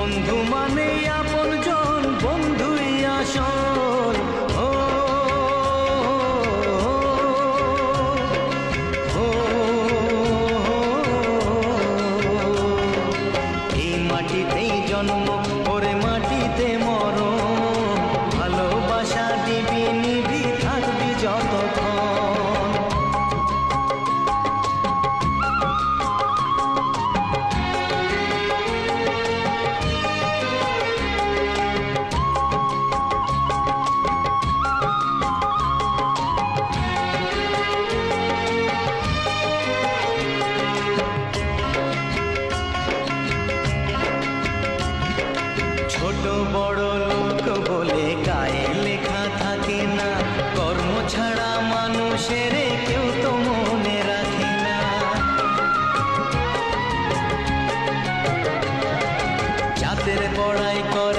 বন্ধু মানে আপনজন, বন্ধুই আসল। ও ও, এই মাটিতেই জন্ম, ওরে মাটিতে মরণ। ভালোবাসা দিবি নিবি, থাকবি যতক্ষণ। ছোট বড় লোক বলে গায়ে লেখা থাকে না, কর্ম ছাড়া মানুষের কেউ তো মনে রাখে না। জাতের বড়াই করে